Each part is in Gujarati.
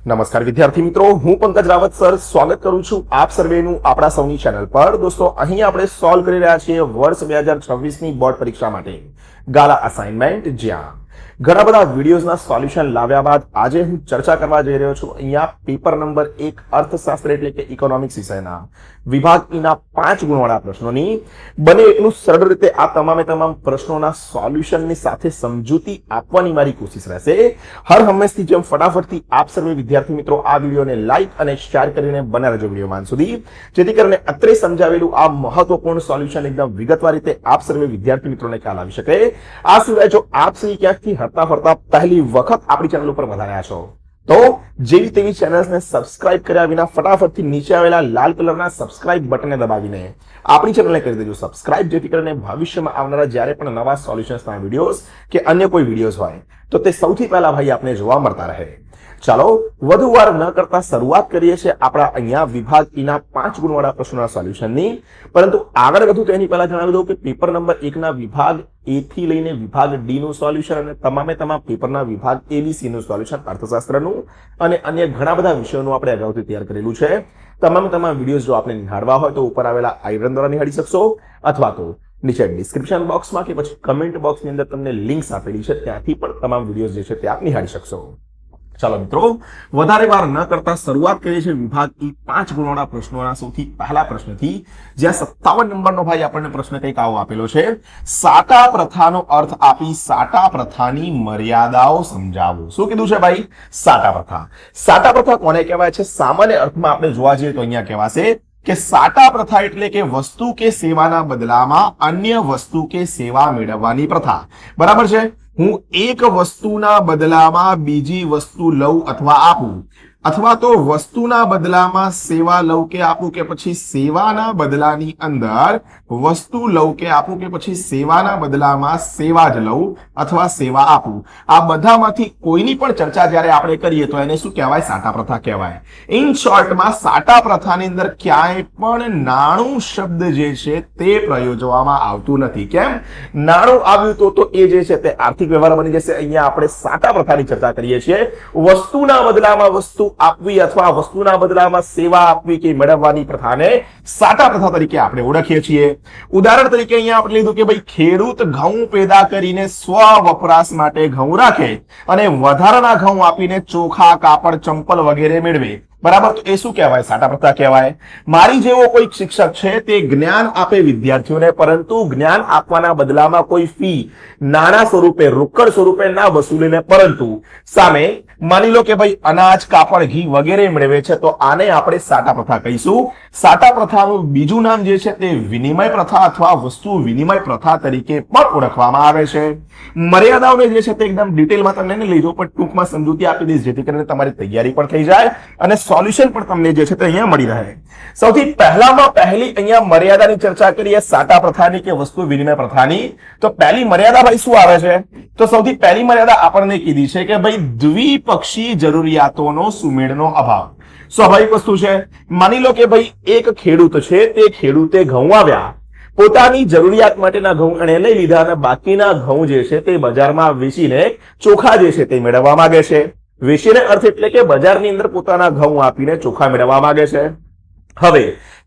નમસ્કાર વિદ્યાર્થી મિત્રો, હું પંકજ રાવત સર સ્વાગત કરું છું આપ સર્વેનું આપણા સૌની ચેનલ પર। દોસ્તો, અહીં આપણે સોલ્વ કરી રહ્યા છીએ વર્ષ 2026 ની બોર્ડ પરીક્ષા માટે ગાલા અસાઇનમેન્ટ, જ્યાં ઘણા બધા વિડીયોઝના સોલ્યુશન લાવ્યા બાદ આજે હું ચર્ચા કરવા જઈ રહ્યો છું અહીંયા પેપર નંબર 1 અર્થશાસ્ત્ર એટલે કે ઇકોનોમિક્સ વિષયના વિભાગ ઈના 5 ગુણવાળા પ્રશ્નોની બને એટલું સરળ રીતે આ તમામ પ્રશ્નોના સોલ્યુશનની સાથે સમજૂતી આપવાની મારી કોશિશ રહેશે। હર હંમેશથી જેમ ફટાફટથી આપ સર્વે વિદ્યાર્થી મિત્રો આ વિડીયોને લાઈક અને શેર કરીને બને રહેજો વિડીયો અંત સુધી, જેથી કરીને અત્રે સમજાવેલું આ મહત્વપૂર્ણ સોલ્યુશન એકદમ વિગતવાર રીતે આપ સર્વે વિદ્યાર્થી મિત્રોને ખ્યાલ આવી શકે। આ સિવાય જો આપ શ્રી ક્યાંકથી હરતા ફરતા પહેલી વખત આપણી ચેનલ ઉપર વધાર્યા છો તો જેવી તેવી ચેનલ્સને સબસ્ક્રાઇબ કર્યા વિના ફટાફટથી નીચે આવેલા લાલ કલરના સબસ્ક્રાઇબ બટનને દબાવીને આપણી ચેનલને કરી દેજો સબસ્ક્રાઇબ, જેથી કરીને ભવિષ્યમાં આવનારા જ્યારે પણ નવા સોલ્યુશન્સના વિડીયોઝ કે અન્ય કોઈ વિડીયોઝ હોય તો તે સૌથી પહેલા ભાઈ આપને જોવા મળતા રહે। ચાલો વધુ વાર ન કરતા શરૂઆત કરીએ છીએ આપણા અહીંયા વિભાગ ઈના 5 ગુણવાળા પ્રશ્નોના સોલ્યુશનની। પરંતુ આગળ વધુ તેની પહેલા જણાવી દઉં કે પેપર નંબર 1 ના વિભાગ એ થી લઈને વિભાગ ડી નું સોલ્યુશન અને તમામ પેપરના વિભાગ એબીસી નું સોલ્યુશન અર્થશાસ્ત્રનું અને અન્ય ઘણા બધા વિષયોનું આપણે અગાઉથી તૈયાર કરેલું છે। તમામ વિડીયોઝ જો આપણે નિહાળવા હોય તો ઉપર આવેલા આઈ બટન દ્વારા નિહાળી શકશો, અથવા તો નીચે ડિસ્ક્રિપ્શન બોક્સમાં કે પછી કમેન્ટ બોક્સની અંદર તમને લિંક્સ આપેલી છે, ત્યાંથી પણ તમામ વિડીયોઝ જે છે તે આપ નિહાળી શકશો। ચાલો મિત્રો, વધારે વાર ન કરતા શરૂઆત કરીએ છીએ વિભાગ ઈ 5 ગુણવાળા પ્રશ્નોના સૌથી પહેલા પ્રશ્નથી, જ્યાં 57 નંબરનો ભાઈ આપણને પ્રશ્ન કંઈક આવો આપેલો છે। સાટા પ્રથાનો અર્થ આપી સાટા પ્રથાની મર્યાદાઓ સમજાવો। શું કીધું છે ભાઈ? સાટા પ્રથા। સાટા પ્રથા કોને કહેવાય છે? સામાન્ય અર્થમાં આપણે જોવા જઈએ તો અહીંયા કહેવાશે કે સાટા પ્રથા એટલે કે વસ્તુ કે સેવાના બદલામાં અન્ય વસ્તુ કે સેવા મેળવવાની પ્રથા। બરાબર છે? હું એક વસ્તુના બદલામાં બીજી વસ્તુ લઉં અથવા આપું, અથવા તો વસ્તુના બદલામાં સેવા લઉં કે આપું, કે પછી સેવાના બદલાની અંદર વસ્તુ લઉં કે આપું, કે પછી સેવાના બદલામાં સેવા જ લઉં અથવા સેવા આપું। આ બધામાંથી કોઈની પણ ચર્ચા જ્યારે આપણે કરીએ તો એને શું કહેવાય? સાટા પ્રથા કહેવાય। ઇન શોર્ટમાં સાટા પ્રથાની અંદર ક્યાંય પણ નાણું શબ્દ જે છે તે પ્રયોજવામાં આવતું નથી। કેમ? નાણું આવ્યું તો એ જે છે તે આર્થિક વ્યવહાર બની જશે। અહીંયા આપણે સાટા પ્રથાની ચર્ચા કરીએ છીએ। વસ્તુના બદલામાં વસ્તુ આપવી અથવા વસ્તુના બદલામાં સેવા આપવી કે મેળવવાની પ્રથાને સાટા પ્રથા તરીકે આપણે ઓળખીએ છીએ। ઉદાહરણ તરીકે અહીંયા આપણે લીધું કે ભાઈ ખેડૂત ઘઉં પેદા કરીને સ્વ વપરાશ માટે ઘઉં રાખે અને વધારાના ઘઉં આપીને ચોખા, કાપડ, ચંપલ વગેરે મેળવે। બરાબર? તો એ શું કહેવાય? સાટા પ્રથા કહેવાય। મારી જેવો કોઈ શિક્ષક છે તે જ્ઞાન આપે વિદ્યાર્થીઓને, પરંતુ જ્ઞાન આપવાના બદલામાં કોઈ ફી નાણાં સ્વરૂપે, રોકડ સ્વરૂપે ના વસૂલીને, પરંતુ સામે માની લો કે ભાઈ અનાજ, કાપડ, ઘી વગેરે મેળવે છે, તો આને આપણે સાટા પ્રથા કહીશું। સાટા પ્રથાનું બીજું નામ જે છે તે વિનિમય પ્રથા અથવા વસ્તુ વિનિમય પ્રથા તરીકે પણ ઓળખવામાં આવે છે। મર્યાદાઓને જે છે તે એકદમ ડિટેલમાં તમને નહીં લઈ જાઉં, પણ ટૂંકમાં સમજૂતી આપી દઈશ, જેથી કરીને તમારી તૈયારી પણ થઈ જાય અને સોલ્યુશન પણ તમને જે છે તે અહીંયા મળી રહે। સૌથી પહેલામાં પહેલી અહીંયા મર્યાદાની ચર્ચા કરીએ સાટા પ્રથાની કે વસ્તુ વિનિમય પ્રથાની, તો પહેલી મર્યાદા ભાઈ શું આવે છે? તો સૌથી પહેલી મર્યાદા આપણને કીધી છે કે ભાઈ દ્વિપક્ષી જરૂરિયાતોનો સુમેળનો અભાવ। સ્વાભાવિક વસ્તુ છે। માની લો કે ભાઈ એક ખેડૂત છે, તે ખેડૂતે ઘઉં આવ્યા, પોતાની જરૂરિયાત માટેના ઘઉં એને લઈ લીધા અને બાકીના ઘઉં જે છે તે બજારમાં વેચીને ચોખા જે છે તે મેળવવા માંગે છે। વેચીને અર્થ એટલે કે બજારની અંદર પોતાના ઘઉં આપીને ચોખા મેળવવા માંગે છે। હવે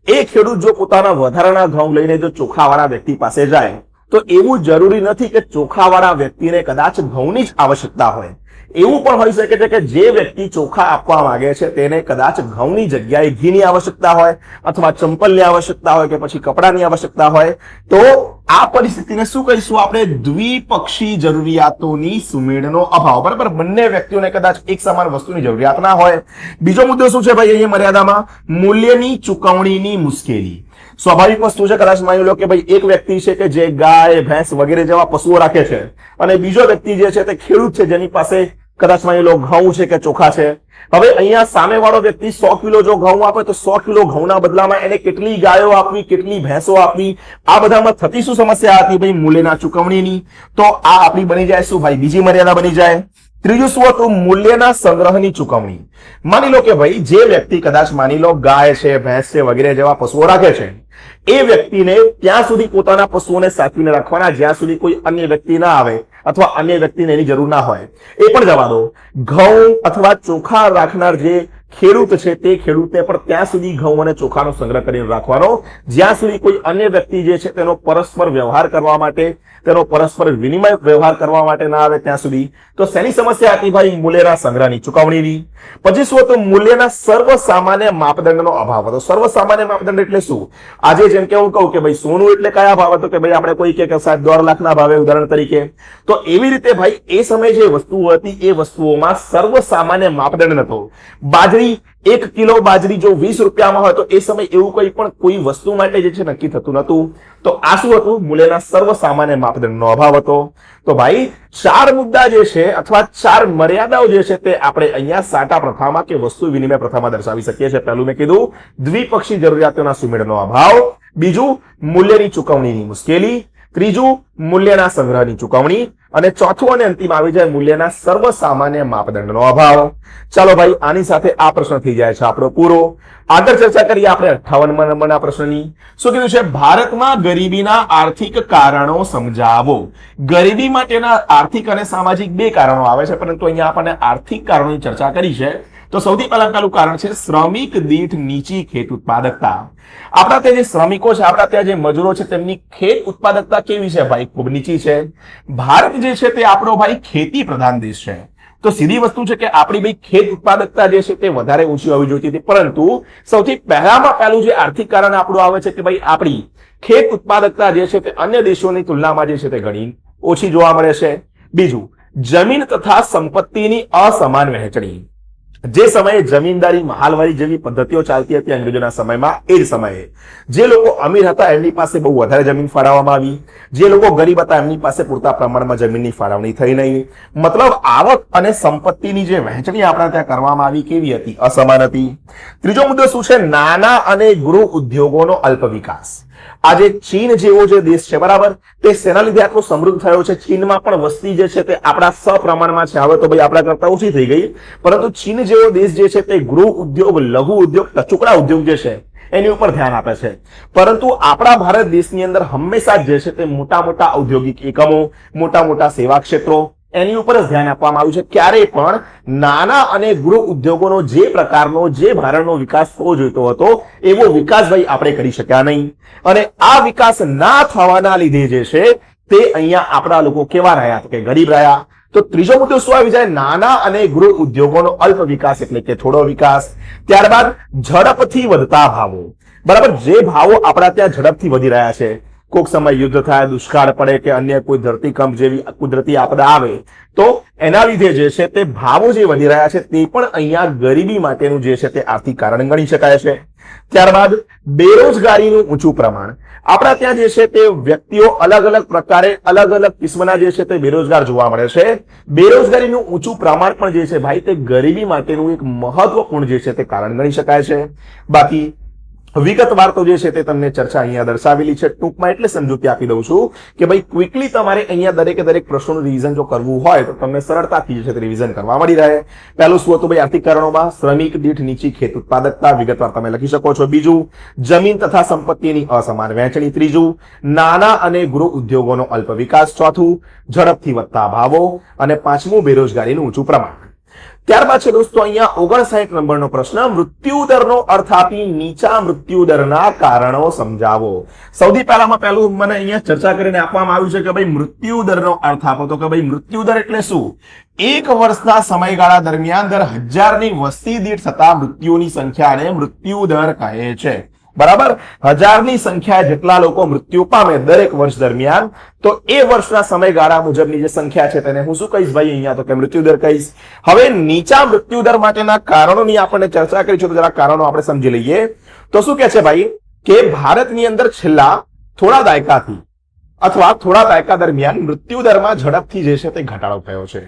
એ ખેડૂત જો પોતાના વધારાના ઘઉં લઈને જો ચોખાવાળા વ્યક્તિ પાસે જાય તો એવું જરૂરી નથી કે ચોખાવાળા વ્યક્તિને કદાચ ઘઉંની જ આવશ્યકતા હોય। એવું પણ હોઈ શકે છે કે જે વ્યક્તિ ચોખા આપવા માંગે છે તેને કદાચ ઘઉંની જગ્યાએ ઘીની આવશ્યકતા હોય, અથવા ચંપલની આવશ્યકતા હોય, કે પછી કપડાની આવશ્યકતા હોય। તો આ પરિસ્થિતિને શું કહીશું આપણે? દ્વિપક્ષી જરૂરિયાતોની સુમેળનો અભાવ। બરાબર? બંને વ્યક્તિઓને કદાચ એક સમાન વસ્તુની જરૂરિયાત ના હોય। બીજો મુદ્દો શું છે ભાઈ અહીંયા મર્યાદામાં? મૂલ્યની ચૂકવણીની મુશ્કેલી। સ્વાભાવિક વસ્તુ છે। કદાચ માની લો કે ભાઈ એક વ્યક્તિ છે કે જે ગાય, ભેંસ વગેરે જેવા પશુઓ રાખે છે, અને બીજો વ્યક્તિ જે છે તે ખેડૂત છે, જેની પાસે કદાચ માની લો ઘઉં છે કે ચોખા છે। હવે અહીંયા સામેવાળો વ્યક્તિ 100 કિલો જો ઘઉં આપે તો 100 કિલો ઘઉંના બદલામાં એને કેટલી ગાયો આપવી, કેટલી ભેંસો આપવી, આ બધામાં થતી શું સમસ્યા હતી ભાઈ? મૂલ્યના ચૂકવણીની। તો આ આપણી બની જાય શું ભાઈ? બીજી મર્યાદા બની જાય। ત્રીજું શું હતું? મૂલ્યના સંગ્રહની ચૂકવણી। માની લો કે ભાઈ જે વ્યક્તિ કદાચ માની લો ગાય છે, ભેંસ છે વગેરે જેવા પશુઓ રાખે છે, એ વ્યક્તિને ત્યાં સુધી પોતાના પશુઓને સાચવીને રાખવાના જ્યાં સુધી કોઈ અન્ય વ્યક્તિ ના આવે અથવા અન્ય વ્યક્તિને એની જરૂર ના હોય એ પણ જવા દો. ઘઉં અથવા ચોખા રાખનાર જે ખેડૂત છે તે ખેડૂતને પણ ત્યાં સુધી ઘઉં અને ચોખાનો સંગ્રહ કરીને રાખવાનો જ્યાં સુધી કોઈ અન્ય વ્યક્તિ જે છે તેનો પરસ્પર વ્યવહાર કરવા માટે, તેનો પરસ્પર વિનિમય વ્યવહાર કરવા માટે ના આવે ત્યાં સુધી. તો શેની સમસ્યા હતી ભાઈ? મૂલ્યના સંગ્રહની, ચુકવણીની. પછી શું હતું? મૂલ્યના સર્વસામાન્ય માપદંડનો અભાવ હતો. સર્વસામાન્ય માપદંડ એટલે શું? આજે જેમ કે હું કહું કે ભાઈ સોનું એટલે કયા ભાવ હતો, કે ભાઈ આપણે કોઈ કે સાહેબ 1.5 લાખના ભાવે ઉદાહરણ તરીકે, તો એવી રીતે ભાઈ એ સમયે જે વસ્તુઓ હતી એ વસ્તુઓમાં સર્વસામાન્ય માપદંડ નતો. બાજરી, 1 કિલો બાજરી જો 20 રૂપિયામાં હોય તો એ સમય એવું કંઈ પણ કોઈ વસ્તુ માટે જે છે નક્કી થતું નતું. તો આ શું હતું? મૂલ્યના સર્વસામાન્ય માપદંડનો અભાવ હતો. તો ભાઈ 4 મુદ્દા જે છે અથવા 4 મર્યાદાઓ જે છે તે આપણે અહીંયા સાટા પ્રથામાં કે વસ્તુ વિનિમય પ્રથામાં દર્શાવી શકીએ છીએ. પહેલું મેં કીધું દ્વિપક્ષી જરૂરિયાતોના સુમેળનો અભાવ, બીજું મૂલ્યની ચુકવણીની મુશ્કેલી, ત્રીજું મૂલ્યના સંગ્રહની ચુકવણી, અને ચોથું અને અંતિમ આવી જાય મૂલ્યના સર્વસામાન્ય માપદંડનો અભાવ. ચાલો ભાઈ, આની સાથે આ પ્રશ્ન થઈ જાય છે આપણો પૂરો. આગળ ચર્ચા કરીએ આપણે 58મા નંબરના પ્રશ્નની. શું કીધું છે? ભારતમાં ગરીબીના આર્થિક કારણો સમજાવો. ગરીબી માટેના આર્થિક અને સામાજિક 2 કારણો આવે છે, પરંતુ અહીંયા આપણને આર્થિક કારણોની ચર્ચા કરી છે. તો સૌથી પહેલું કારણ છે શ્રમિક દીઠ નીચી ખેત ઉત્પાદકતા. આપણા ત્યાં જે શ્રમિકો છે, આપણા ત્યાં જે મજૂરો છે, તેમની ખેત ઉત્પાદકતા કેવી છે ભાઈ? ખૂબ નીચી છે. ભારત જે છે તે આપણો ભાઈ ખેતી પ્રધાન દેશ છે. તો સીધી વસ્તુ છે કે આપણી ભાઈ ખેત ઉત્પાદકતા જે છે તે વધારે ઊંચી હોવી જોઈતી હતી, પરંતુ સૌથી પહેલું જે આર્થિક કારણ આપણું આવે છે કે ભાઈ આપણી ખેત ઉત્પાદકતા જે છે તે અન્ય દેશોની તુલનામાં જે છે તે ઘણી ઓછી જોવા મળે છે. બીજું, જમીન તથા સંપત્તિની અસમાન વહેંચણી. જે સમયે જમીનદારી મહાલવારી જેવી પદ્ધતિઓ ચાલતી હતી અંગ્રેજોના સમયમાં, એ જ સમયે જે લોકો અમીર હતા એમની પાસે બહુ વધારે જમીન ફાળવવામાં આવી, જે લોકો ગરીબ હતા એમની પાસે પૂરતા પ્રમાણમાં જમીનની ફાળવણી થઈ નહીં. મતલબ આવક અને સંપત્તિની જે વહેંચણી આપણા ત્યાં કરવામાં આવી કેવી હતી? અસમાન હતી. ત્રીજો મુદ્દો શું છે? નાના અને ગૃહ ઉદ્યોગોનો અલ્પ વિકાસ. આજે ચીન જેવો જે દેશ છે, બરાબર, તે શેના લીધે આટલો સમૃદ્ધ થયો છે? ચીનમાં પણ વસ્તી જે છે તે આપણા સપ્રમાણમાં છે. હવે તો ભાઈ આપણા કરતા ઓછી થઈ ગઈ, પરંતુ ચીન જેવો દેશ જે છે તે ગૃહ ઉદ્યોગ, લઘુ ઉદ્યોગ, ટચુકડા ઉદ્યોગ જે છે એની ઉપર ધ્યાન આપે છે. પરંતુ આપણા ભારત દેશની અંદર હંમેશા જે છે તે મોટા મોટા ઔદ્યોગિક એકમો, મોટા મોટા સેવા ક્ષેત્રો એની ઉપર જ ધ્યાન આપવામાં આવ્યું છે. ક્યારેય પણ નાના અને ગૃહ ઉદ્યોગોનો જે પ્રકારનો, જે ભારતનો વિકાસ થવો જોઈતો હતો એવો વિકાસ ભાઈ આપણે કરી શક્યા નહીં. અને આ વિકાસ ના થવાના લીધે જે છે તે અહીંયા આપણા લોકો કેવા રહ્યા? કે ગરીબ રહ્યા. તો ત્રીજો મુદ્દો શું આવી જાય? નાના અને ગૃહ ઉદ્યોગોનો અલ્પ વિકાસ એટલે કે થોડો વિકાસ. ત્યારબાદ ઝડપથી વધતા ભાવો. બરાબર, જે ભાવો આપણા ત્યાં ઝડપથી વધી રહ્યા છે, કોઈક સમય યુદ્ધ થાય, દુષ્કાળ પડે કે અન્ય કોઈ ધરતીકંપ જેવી કુદરતી આપદા આવે તો એના લીધે જે છે તે ભાવો જે વધી રહ્યા છે તે પણ અહીંયા ગરીબી માટેનું જે છે તે આર્થિક કારણ ગણી શકાય છે. ત્યારબાદ બેરોજગારીનું ઊંચું પ્રમાણ. આપણા ત્યાં જે છે તે વ્યક્તિઓ અલગ અલગ પ્રકારે, અલગ અલગ કિસ્મના જે છે તે બેરોજગાર જોવા મળે છે. બેરોજગારીનું ઊંચું પ્રમાણ પણ જે છે ભાઈ તે ગરીબી માટેનું એક મહત્વપૂર્ણ જે છે તે કારણ ગણી શકાય છે. બાકી વિગતવાર તો જે છે તે તમને ચર્ચા અહીંયા દર્શાવેલી છે. ટૂંકમાં એટલે સમજૂતી આપી દઉં છું કે ભાઈ ક્વિકલી તમારે અહીંયા દરેક પ્રશ્નોનું રિવિઝન જો કરવું હોય તો તમને સરળતાથી જે છે તે રિવિઝન કરવા મળી રહે. પહેલું શું હતું ભાઈ? આર્થિક કારણોમાં શ્રમિક દીઠ નીચી ખેત ઉત્પાદકતા, વિગતવાર તમે લખી શકો છો. બીજું, જમીન તથા સંપત્તિની અસમાન વહેંચણી. ત્રીજું, નાના અને ગૃહ ઉદ્યોગોનો અલ્પ વિકાસ. ચોથું, ઝડપથી વધતા ભાવો. અને પાંચમું, બેરોજગારીનું ઊંચું પ્રમાણ. ત્યારબાદ છે દોસ્તો અહીંયા 59 નંબરનો પ્રશ્ન, મૃત્યુદરનો અર્થ આપી નીચા મૃત્યુદરના કારણો સમજાવો. સૌથી પહેલું મને અહીંયા ચર્ચા કરીને આપવામાં આવ્યું છે કે ભાઈ મૃત્યુદરનો અર્થ આપો. તો કે ભાઈ મૃત્યુદર એટલે શું? એક વર્ષના સમયગાળા દરમિયાન દર 1000ની વસ્તી દીઠ થતા મૃત્યુની સંખ્યાને મૃત્યુદર કહે છે. બરાબર, 1000ની સંખ્યા જેટલા લોકો મૃત્યુ પામે દરેક વર્ષ દરમિયાન, તો એ વર્ષના સમયગાળા મુજબની જે સંખ્યા છે તેને હું શું કહીશ ભાઈ? અહીંયા તો કે મૃત્યુદર કહીશ. હવે નીચા મૃત્યુદર માટેના કારણોની આપણે ચર્ચા કરી છે, તો જરા કારણો આપણે સમજી લઈએ. તો શું કહે છે ભાઈ કે ભારતની અંદર છેલ્લા થોડા દાયકાથી અથવા થોડા દાયકા દરમિયાન મૃત્યુદરમાં ઝડપથી જે છે તે ઘટાડો થયો છે.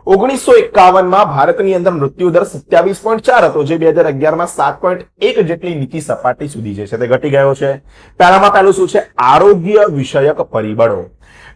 1951માં ભારતની અંદર મૃત્યુદર 27.4 હતો, જે 2011માં 7.1 જેટલી નીચી સપાટી સુધી જે છે તે ઘટી ગયો છે. પહેલું શું છે? આરોગ્ય વિષયક પરિબળો.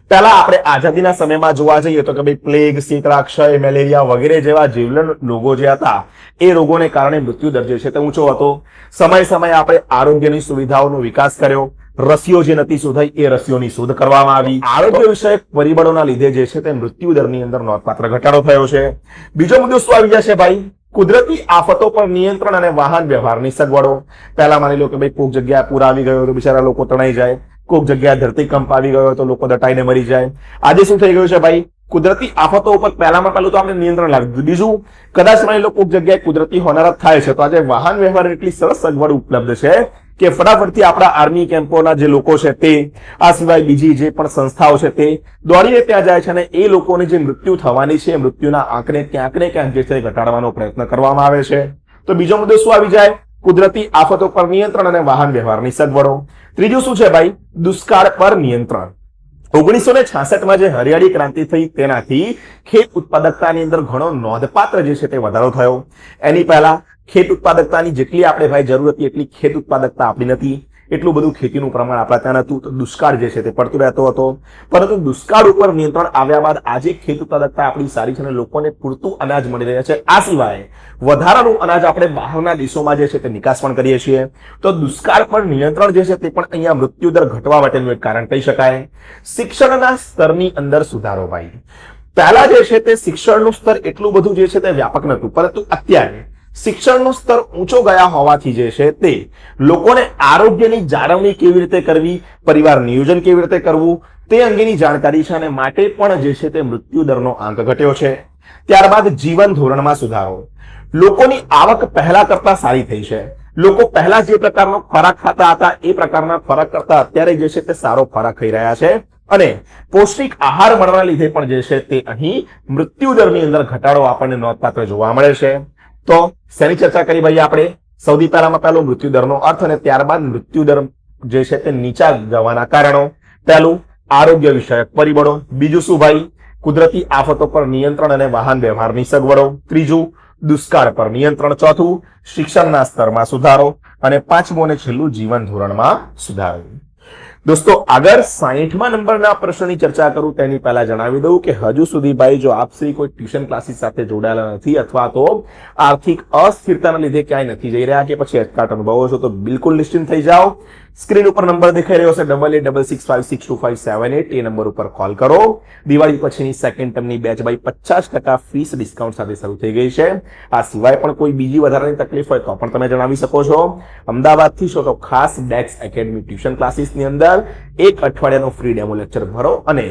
પહેલા આપણે આઝાદીના સમયમાં જોવા જઈએ તો કે ભાઈ પ્લેગ, શીતળાક્ષય, મેલેરિયા વગેરે જેવા જીવલેણ રોગો જે હતા એ રોગોને કારણે મૃત્યુદર જે છે તે ઊંચો હતો. સમય આપણે આરોગ્યની સુવિધાઓનો વિકાસ કર્યો. રસીઓ જે નથી શોધાઈ એ રસીઓની શોધ કરવામાં આવી. આરોગ્ય વિષયક પરિબળોના લીધે જે છે તે મૃત્યુ દરની અંદર નોંધપાત્ર ઘટાડો થયો છે. બીજો મુદ્દો શું આવી જશે ભાઈ? કુદરતી આફતો પર નિયંત્રણ અને વાહન વ્યવહારની સગવડો. પહેલા માની લો કે ભાઈ કોઈક જગ્યાએ પૂર આવી ગયો તો બિચારા લોકો તણાઈ જાય, કોઈક જગ્યાએ ધરતીકંપ આવી ગયો તો લોકો દટાઈને મરી જાય. આજે શું થઈ ગયું છે ભાઈ? કુદરતી આફતો ઉપર પહેલામાં પહેલું તો આપણે નિયંત્રણ લાવી દીધું. બીજું, કદાચ માની લો કોઈક જગ્યાએ કુદરતી હોનારત થાય છે તો આજે વાહન વ્યવહાર એટલી સરસ સગવડ ઉપલબ્ધ છે કે ફટાફટથી આપણા આર્મી કેમ્પોના જે લોકો છે તે, આ સિવાય બીજી જે પણ સંસ્થાઓ છે તે દોડીને ત્યાં જાય છે અને એ લોકોની જે મૃત્યુ થવાની છે મૃત્યુના આંકને ક્યાંક ને ક્યાંક જે છે ઘટાડવાનો પ્રયત્ન કરવામાં આવે છે. તો બીજો મુદ્દો શું આવી જાય? કુદરતી આફતો પર નિયંત્રણ અને વાહન વ્યવહારની સગવડો. ત્રીજું શું છે ભાઈ? દુષ્કાળ પર નિયંત્રણ. 1966માં જે હરિયાળી ક્રાંતિ થઈ તેનાથી ખેત ઉત્પાદકતાની અંદર ઘણો નોંધપાત્ર જે છે તે વધારો થયો. એની પહેલા ખેત ઉત્પાદકતાની જેટલી આપણે ભાઈ જરૂર હતી એટલી ખેત ઉત્પાદકતા આપણી નથી, એટલું બધું ખેતીનું પ્રમાણ આપણા ત્યાં નતું, તો દુષ્કાળ જે છે તે પડતો રહેતો હતો. પરંતુ દુષ્કાળ ઉપર નિયંત્રણ આવ્યા બાદ આજે ખેત ઉત્પાદકતા આપણી સારી છે અને લોકોને પૂરતું અનાજ મળી રહ્યા છે. આ સિવાય વધારાનું અનાજ આપણે બહારના દેશોમાં જે છે તે નિકાસ પણ કરીએ છીએ. તો દુષ્કાળ પર નિયંત્રણ જે છે તે પણ અહીંયા મૃત્યુદર ઘટવા માટેનું એક કારણ કહી શકાય. શિક્ષણના સ્તરની અંદર સુધારો ભાઈ. પહેલા જે છે તે શિક્ષણનું સ્તર એટલું બધું જે છે તે વ્યાપક નતું, પરંતુ અત્યારે શિક્ષણનો સ્તર ઊંચો ગયા હોવાથી જે છે તે લોકોને આરોગ્યની જાળવણી કેવી રીતે કરવી, પરિવાર નિયોજન કેવી રીતે કરવું તે અંગેની જાણકારી છે અને માટે પણ જે છે તે મૃત્યુ દરનો આંક ઘટ્યો છે. ત્યારબાદ જીવન ધોરણમાં સુધારો. લોકોની આવક પહેલા કરતા સારી થઈ છે. લોકો પહેલા જે પ્રકારનો ખોરાક ખાતા હતા એ પ્રકારના ખોરાક કરતા અત્યારે જે છે તે સારો ખોરાક ખાઈ રહ્યા છે અને પૌષ્ટિક આહાર મળવાના લીધે પણ જે છે તે અહીં મૃત્યુ દરની અંદર ઘટાડો આપણને નોંધપાત્ર જોવા મળે છે. તો શેની ચર્ચા કરી ભાઈ આપણે? સૌથી પહેલામાં પહેલું મૃત્યુ દરનો અર્થ અને ત્યારબાદ મૃત્યુ દર જે છે તે નીચા જવાના કારણો. પહેલું આરોગ્ય વિષયક પરિબળો. બીજું શું ભાઈ? કુદરતી આફતો પર નિયંત્રણ અને વાહન વ્યવહારની સગવડો. ત્રીજું દુષ્કાળ પર નિયંત્રણ. ચોથું શિક્ષણના સ્તરમાં સુધારો અને પાંચમું અને છેલ્લું જીવન ધોરણમાં સુધારો. દોસ્તો આગળ 60મા નંબરના પ્રશ્નની ચર્ચા કરું તેની પહેલા જણાવી દઉં કે હજુ સુધી ભાઈ જો આપ શ્રી કોઈ ટ્યુશન ક્લાસીસ સાથે જોડાયેલા નથી અથવા તો આર્થિક અસ્થિરતાના લીધે ક્યાંય નથી જઈ રહ્યા કે પછી અટકાટ અનુભવો છો તો બિલકુલ નિશ્ચિંત થઈ જાઓ. સ્ક્રીન ઉપર નંબર દેખાઈ રહ્યો છે 8866562578 એ નંબર ઉપર કોલ કરો. દિવાળી પછીની સેકન્ડ ટર્મની બેચ ભાઈ 50% ફીસ ડિસ્કાઉન્ટ સાથે શરૂ થઈ ગઈ છે. આ સિવાય પણ કોઈ બીજી વધારાની તકલીફ હોય તો પણ તમે જણાવી શકો છો. અમદાવાદથી છો તો ખાસ ડેક્સ એકેડમી ટ્યુશન ક્લાસીસની અંદર એક અઠવાડિયાનો ફ્રી ડેમો લેક્ચર ભરો અને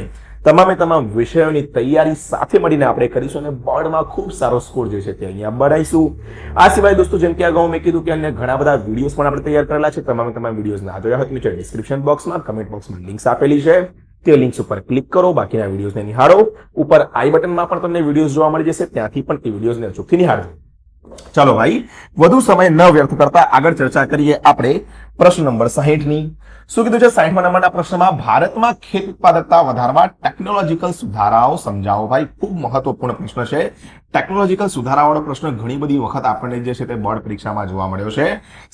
તમામે તમામ વિષયોની તૈયારી સાથે મળીને આપણે કરીશું અને બોર્ડમાં ખૂબ સારો સ્કોર જે છે તે અહીંયા બનાવીશું. આ સિવાય દોસ્તો જેમ કે અગાઉ મેં કીધું કે અન્ય ઘણા બધા વિડીયોઝ પણ આપણે તૈયાર કરેલા છે. તમામ વિડીયોઝ ના જોયા હોય તો નીચે ડિસ્ક્રિપ્શન બોક્સમાં કમેન્ટ બોક્સમાં લિંક્સ આપેલી છે, તે લિંક્સ ઉપર ક્લિક કરો, બાકીના વિડીયોઝને નિહાળો. ઉપર આઈ બટનમાં પણ તમને વિડીયોઝ જોવા મળી જશે, ત્યાંથી પણ તે વિડીયોઝને અચૂકથી નિહાળજો. ચાલો ભાઈ વધુ સમય ન વ્યર્થ કરતા આગળ ચર્ચા કરીએ આપણે પ્રશ્ન નંબર 60 ની. શું કીધું છે 60મા નંબરના પ્રશ્નમાં? ભારતમાં ખેત ઉત્પાદકતા વધારવા ટેકનોલોજીકલ સુધારાઓ સમજાવો. ભાઈ ખૂબ મહત્વપૂર્ણ પ્રશ્ન છે. ટેકનોલોજીકલ સુધારાઓનો પ્રશ્ન ઘણી બધી વખત આપણને જે છે તે બોર્ડ પરીક્ષામાં જોવા મળ્યો છે.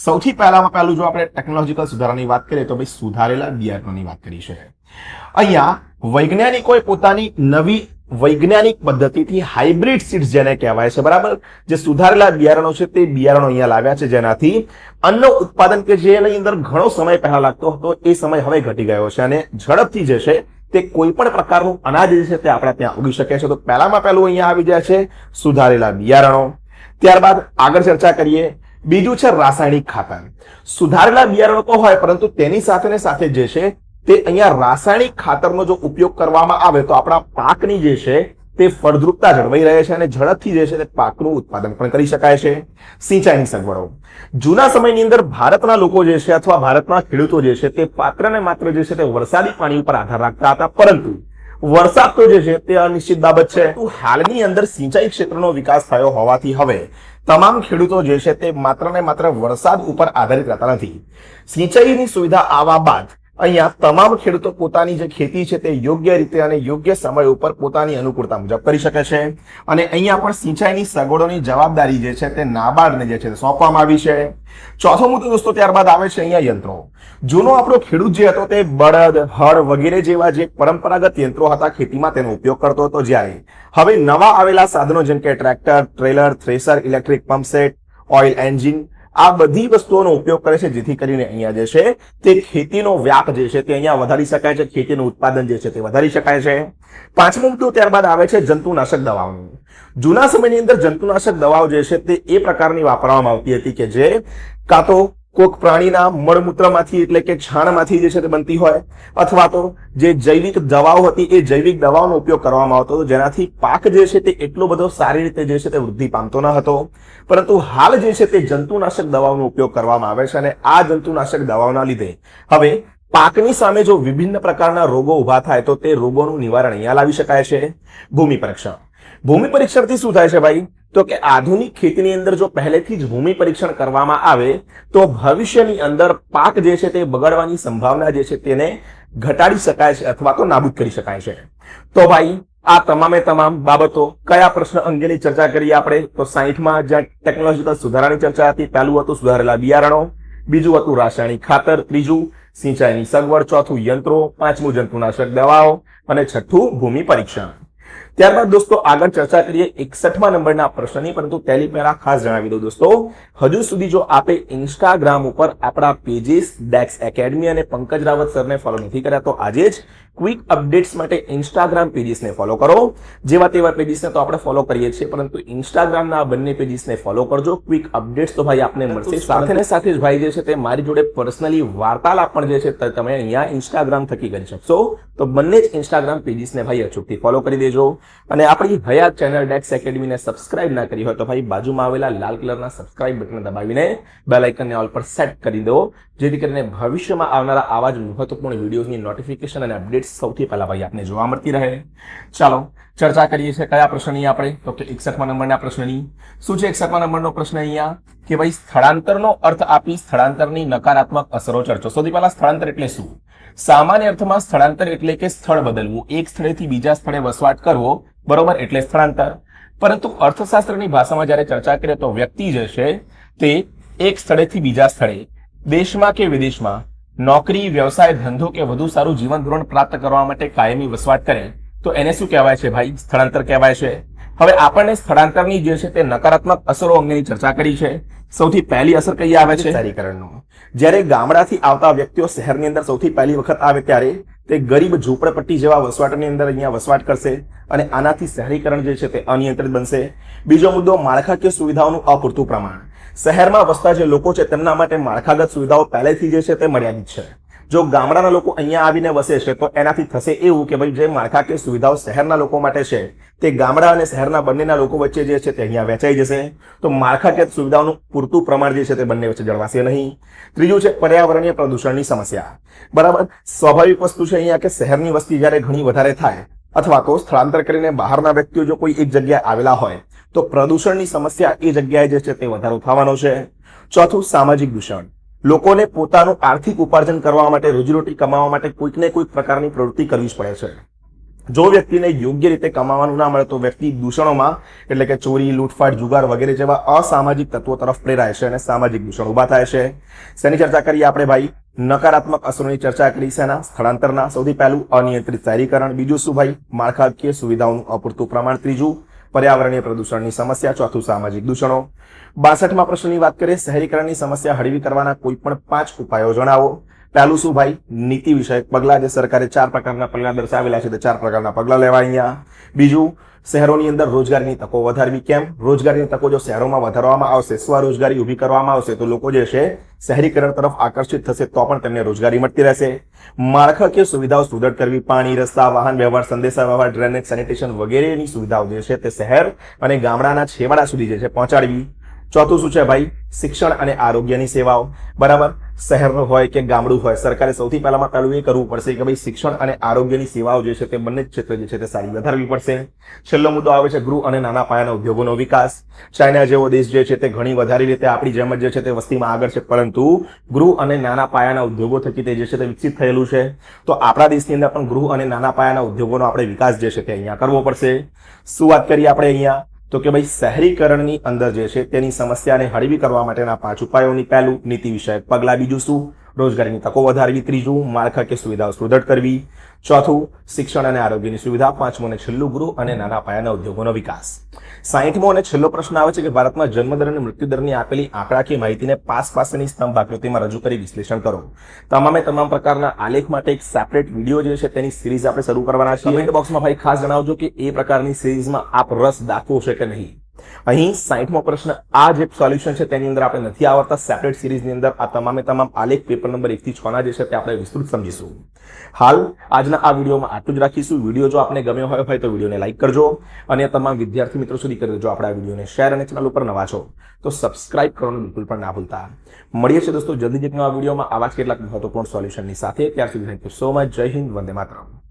સૌથી પહેલું જો આપણે ટેકનોલોજીકલ સુધારાની વાત કરીએ તો ભાઈ સુધારેલા બિયારણોની વાત કરી છે. અહીંયા વૈજ્ઞાનિકોએ પોતાની નવી વૈજ્ઞાનિક પદ્ધતિથી હાઇબ્રિડ સીડ્સ જેને કહેવાય છે, બરાબર, જે સુધારેલા બિયારણો છે તે બિયારણો અહીંયા લાવ્યા છે જેનાથી અન્ન ઉત્પાદન કે જેની અંદર ઘણો સમય પહેલા લાગતો હતો એ સમય હવે ઘટી ગયો છે અને ઝડપથી જે છે તે કોઈ પણ પ્રકારનું અનાજ જે છે તે આપણે ત્યાં ઉગી શકે છે. તો પહેલામાં પહેલું અહીંયા આવી જાય છે સુધારેલા બિયારણો. ત્યારબાદ આગળ ચર્ચા કરીએ. બીજું છે રાસાયણિક ખાતર. સુધારેલા બિયારણો તો હોય પરંતુ તેની સાથે જે છે તે અહીંયા રાસાયણિક ખાતરનો જો ઉપયોગ કરવામાં આવે તો આપણા પાકની જે છે તે ફળદ્રુપતા જળવાઈ રહે છે અને ઝડપથી જે છે તે પાકનું ઉત્પાદન પણ કરી શકાય છે. સિંચાઈની સગવડો. જૂના સમયની અંદર ભારતના લોકો જે છે અથવા ભારતના ખેડૂતો જે છે તે માત્ર ને માત્ર જે છે તે વરસાદી પાણી ઉપર આધાર રાખતા હતા, પરંતુ વરસાદ તો જે છે તે અનિશ્ચિત બાબત છે. હાલની અંદર સિંચાઈ ક્ષેત્રનો વિકાસ થયો હોવાથી હવે તમામ ખેડૂતો જે છે તે માત્ર ને માત્ર વરસાદ ઉપર આધારિત રહેતા નથી. સિંચાઈની સુવિધા આવવા બાદ અહીંયા તમામ ખેડૂતો પોતાની જે ખેતી છે તે યોગ્ય રીતે અને યોગ્ય સમય ઉપર પોતાની અનુકૂળતા મુજબ કરી શકે છે અને અહીંયા પણ સિંચાઈની સગવડોની જવાબદારી જે છે તે નાબાર્ડને જે છે તે સોંપવામાં આવી છે. ચોથો મુદ્દો દોસ્તો ત્યારબાદ આવે છે અહીંયા યંત્રો. જૂનો આપણો ખેડૂત જે હતો તે બળદ, હળ વગેરે જેવા જે પરંપરાગત યંત્રો હતા ખેતીમાં તેનો ઉપયોગ કરતો હતો, જ્યારે હવે નવા આવેલા સાધનો જેમ કે tractor, trailer, thresher, electric pump set, oil engine આ બધી વસ્તુઓનો ઉપયોગ કરે છે, જેથી કરીને અહીંયા જે છે તે ખેતીનો વ્યાપ જે છે તે અહીંયા વધારી શકાય છે, ખેતીનું ઉત્પાદન જે છે તે વધારી શકાય છે. પાંચમો મુદ્દો ત્યારબાદ આવે છે જંતુનાશક દવાઓનું. જૂના સમયની અંદર જંતુનાશક દવાઓ જે છે તે એ પ્રકારની વાપરવામાં આવતી હતી કે જે કાં તો કોઈક પ્રાણીના મળમૂત્રમાંથી એટલે કે છાણમાંથી જે છે તે બનતી હોય, અથવા તો જે જૈવિક દવાઓ હતી એ જૈવિક દવાઓનો ઉપયોગ કરવામાં આવતો હતો, જેનાથી પાક જે છે તે એટલો બધો સારી રીતે જે છે તે વૃદ્ધિ પામતો ન હતો. પરંતુ હાલ જે છે તે જંતુનાશક દવાઓનો ઉપયોગ કરવામાં આવે છે, અને આ જંતુનાશક દવાઓના લીધે હવે પાકની સામે જો વિભિન્ન પ્રકારના રોગો ઉભા થાય તો તે રોગોનું નિવારણ અહીંયા લાવી શકાય છે. ભૂમિ પરીક્ષણ. ભૂમિ પરીક્ષણથી શું થાય છે ભાઈ? તો કે આધુનિક ખેતીની અંદર જો પહેલેથી જ ભૂમિ પરીક્ષણ કરવામાં આવે તો ભવિષ્યની અંદર પાક જે છે તે બગડવાની સંભાવના જે છે તેને ઘટાડી શકાય છે અથવા તો નાબૂદ કરી શકાય છે. તો ભાઈ આ તમામે તમામ બાબતો કયા પ્રશ્ન અંગેની ચર્ચા કરી આપણે? તો 60માં જ્યાં ટેકનોલોજીકલ સુધારાની ચર્ચા હતી. પહેલું હતું સુધારેલા બિયારણો, બીજું હતું રાસાયણિક ખાતર, ત્રીજું સિંચાઈની સગવડ, ચોથું યંત્રો, પાંચમું જંતુનાશક દવાઓ અને છઠ્ઠું ભૂમિ પરીક્ષણ. ત્યારબાદ દોસ્તો આગળ ચર્ચા કરીએ 61મા નંબરના પ્રશ્નની, પરંતુ તેની પહેલા ખાસ જણાવી દઉં દોસ્તો, હજુ સુધી જો આપે ઇન્સ્ટાગ્રામ ઉપર આપણા પેજીસ ડેક્સ એકેડમી અને પંકજ રાવત સરને ફોલો નથી કર્યા તો આજે જ ક્વિક અપડેટ્સ માટે ઇન્સ્ટાગ્રામ પેજીસને ફોલો કરો. જેવા તેવા પેજીસને તો આપણે ફોલો કરીએ છીએ, પરંતુ ઇન્સ્ટાગ્રામના બંને પેજીસને ફોલો કરજો. ક્વિક અપડેટ્સ તો ભાઈ આપને મળશે. સાથે સાથે જ ભાઈ જે છે તે મારી જોડે પર્સનલી વાર્તાલાપ પણ જે છે તમે અહીંયા ઇન્સ્ટાગ્રામ થકી કરી શકશો. તો બંને જ ઇન્સ્ટાગ્રામ પેજીસને ભાઈ અચૂકથી ફોલો કરી દેજો. અને આપણી હયાત ચેનલ ડેક્સ એકેડમીને સબસ્ક્રાઇબ ના કરી હોય તો ભાઈ બાજુમાં આવેલા લાલ કલરના સબસ્ક્રાઇબ બટન દબાવીને બેલ આઇકનને ઓલ પર સેટ કરી દો, જેથી કરીને ભવિષ્યમાં આવનારા આવા જ મહત્વપૂર્ણ વિડીયોઝની નોટિફિકેશન અને અપડેટ્સ સૌથી પહેલા ભાઈ આપને જોવા મળતી રહે. ચાલો ચર્ચા કરીએ છીએ કયા પ્રશ્નની આપણે? તો કે 61મા નંબરના પ્રશ્નની. શું છે 61મા નંબરનો પ્રશ્ન અહીંયા? કે ભાઈ સ્થળાંતરનો અર્થ આપી સ્થળાંતરની નકારાત્મક અસરો ચર્ચો. સૌથી પહેલા સ્થળાંતર એટલે શું? સામાન્ય અર્થમાં સ્થળાંતર એટલે કે સ્થળ બદલવું, એક સ્થળેથી બીજા સ્થળે વસવાટ કરવો, બરોબર, એટલે સ્થળાંતર. પરંતુ અર્થશાસ્ત્રની ભાષામાં જ્યારે ચર્ચા કરીએ તો વ્યક્તિ જે છે તે એક સ્થળેથી બીજા સ્થળે, દેશમાં કે વિદેશમાં નોકરી, વ્યવસાય, ધંધો કે વધુ સારું જીવન ધોરણ પ્રાપ્ત કરવા માટે કાયમી વસવાટ કરે તો એને શું કહેવાય છે ભાઈ? સ્થળાંતર કહેવાય છે. હવે આપણને સ્થળાંતરની જે છે તે નકારાત્મક અસરો અંગેની ચર્ચા કરી છે. સૌથી પહેલી અસર કઈ આવે છે? શહેરીકરણનો. જ્યારે ગામડાથી આવતા વ્યક્તિઓ શહેરની અંદર સૌથી પહેલી વખત આવે ત્યારે તે ગરીબ ઝૂંપડપટ્ટી જેવા વસવાટની અંદર અહીંયા વસવાટ કરશે અને આનાથી શહેરીકરણ જે છે તે અનિયંત્રિત બનશે. બીજો મુદ્દો માળખાકીય સુવિધાઓનું અપૂરતું પ્રમાણ. શહેરમાં વસતા જે લોકો છે તેમના માટે માળખાગત સુવિધાઓ પહેલેથી જે છે તે મર્યાદિત છે. જો ગામડાના લોકો અહીંયા આવીને વસે છે તો એનાથી થશે એવું કે ભાઈ જે માળખાકીય સુવિધાઓ શહેરના લોકો માટે છે તે ગામડા અને શહેરના બંનેના લોકો વચ્ચે જે છે તે અહીંયા વેચાઈ જશે. તો માળખાકીય સુવિધાઓનું પૂરતું પ્રમાણ જે છે તે બંને વચ્ચે જળવાશે નહીં. ત્રીજું છે પર્યાવરણીય પ્રદૂષણની સમસ્યા. બરાબર, સ્વાભાવિક વસ્તુ છે અહીંયા કે શહેરની વસ્તી જ્યારે ઘણી વધારે થાય અથવા તો સ્થળાંતર કરીને બહારના વ્યક્તિઓ જો કોઈ એક જગ્યાએ આવેલા હોય તો પ્રદૂષણની સમસ્યા એ જગ્યાએ જે છે તે વધારો થવાનો છે. ચોથું સામાજિક દૂષણ. લોકોને પોતાનું આર્થિક ઉપાર્જન કરવા માટે, રોજીરોટી કમાવા માટે કોઈક ને કોઈક પ્રકારની પ્રવૃત્તિ કરવી જ પડે છે. જો વ્યક્તિને યોગ્ય રીતે કમાવાનું ના મળે તો વ્યક્તિ દૂષણોમાં એટલે કે ચોરી, લૂંટફાટ, જુગાર વગેરે જેવા અસામાજિક તત્વો તરફ પ્રેરાય છે અને સામાજિક દૂષણ ઉભા થાય છે. શેની ચર્ચા કરીએ આપણે ભાઈ? નકારાત્મક અસરોની ચર્ચા કરી છે. સ્થળાંતરના. સૌથી પહેલું અનિયંત્રિત શહેરીકરણ, બીજું શું ભાઈ? માળખાકીય સુવિધાઓનું અપૂરતું પ્રમાણ, ત્રીજું પર્યાવરણીય પ્રદૂષણની સમસ્યા, ચોથું સામાજિક દૂષણો. 62મા પ્રશ્નની વાત કરીએ શહેરીકરણની સમસ્યા હળવી કરવાના કોઈ પણ 5 ઉપાયો જણાવો. પહેલું શું ભાઈ? નીતિ વિષયક પગલાં, જે સરકારે 4 પ્રકારના પગલાં દર્શાવેલા છે તે 4 પ્રકારના પગલાં લેવા અહીંયા. બીજું, શહેરોની અંદર રોજગારીની તકો વધારવી. કેમ? રોજગારીની તકો જો શહેરોમાં વધારવામાં આવશે, સ્વરોજગારી ઊભી કરવામાં આવશે તો લોકો જે છે શહેરીકરણ તરફ આકર્ષિત થશે, તો પણ તેમને રોજગારી મળતી રહેશે. માળખાકીય સુવિધાઓ સુદૃઢ કરવી. પાણી, રસ્તા, વાહન વ્યવહાર, સંદેશા વ્યવહાર, ડ્રેનેજ, સેનિટેશન વગેરેની સુવિધાઓ જે છે તે શહેર અને ગામડાના છેવાડા સુધી જે છે પહોંચાડવી. ચોથું શું છે ભાઈ? શિક્ષણ અને આરોગ્યની સેવાઓ. બરાબર, શહેરનું હોય કે ગામડું હોય, સરકારે સૌથી પહેલામાં પહેલું એ કરવું પડશે કે ભાઈ શિક્ષણ અને આરોગ્યની સેવાઓ જે છે તે બંને જ ક્ષેત્ર જે છે તે સારી વધારવી પડશે. છેલ્લો મુદ્દો આવે છે ગૃહ અને નાના પાયાના ઉદ્યોગોનો વિકાસ. ચાઇના જેવો દેશ જે છે તે ઘણી વધારે રીતે આપણી જેમ જ જે છે તે વસ્તીમાં આગળ છે, પરંતુ ગૃહ અને નાના પાયાના ઉદ્યોગો થકી તે જે છે તે વિકસિત થયેલું છે. તો આપણા દેશની અંદર પણ ગૃહ અને નાના પાયાના ઉદ્યોગોનો આપણે વિકાસ જે છે તે અહીંયા કરવો પડશે. શું વાત કરીએ આપણે અહીંયા? તો કે ભાઈ શહેરીકરણની અંદર જે છે તેની સમસ્યાને હળવી કરવા માટેના 5 ઉપાયોની. પહેલું નીતિ વિષયક પગલાં, બીજું શું? રોજગારીની તકો વધારવી, ત્રીજું માળખાકીય સુવિધાઓ સુદૃઢ કરવી, ચોથું શિક્ષણ અને આરોગ્યની સુવિધા, પાંચમું અને છેલ્લું ગૃહ અને નાના પાયાના ઉદ્યોગોનો વિકાસ. 60મો અને છેલ્લો પ્રશ્ન આવે છે કે ભારતમાં જન્મદર અને મૃત્યુદરની આપેલી આંકડાકીય માહિતીને પાસની સ્તંભ આકૃતિમાં રજૂ કરી વિશ્લેષણ કરો. તમામ પ્રકારના આલેખ માટે એક સેપરેટ વિડીયો જે છે તેની સિરીઝ આપણે શરૂ કરવાના છીએ. કમેન્ટ બોક્સમાં ભાઈ ખાસ જણાવજો કે એ પ્રકારની સિરીઝમાં આપ રસ દાખવો છે કે નહીં. અહીં 60મો પ્રશ્ન આ જે સોલ્યુશન છે તેની અંદર આપણે નથી આવડતા. સેપરેટ સિરીઝની અંદર આ તમામ આલેખ પેપર નંબર 1 થી 6 ના જે છે તે આપણે વિસ્તૃત સમજીશું. હાલ આજના આ વિડીયોમાં આટલું જ રાખીશું. વિડીયો જો આપને ગમ્યો હોય તો વિડીયોને લાઈક કરજો અને તમામ વિદ્યાર્થી મિત્રો સુધી કરી દેજો. આપણા વિડીયોને શેર અને ચેનલ ઉપર નવા છો તો સબસ્ક્રાઇબ કરવાનું બિલકુલ પણ ના ભૂલતા. મળીએ છીએ દોસ્તો જલ્દી જ એક નવા વિડીયોમાં આવા જ કેટલાક મહત્વપૂર્ણ સોલ્યુશનની સાથે. ત્યાર સુધી થેન્ક યુ સો મચ. જય હિન્દ, વંદે માતરમ.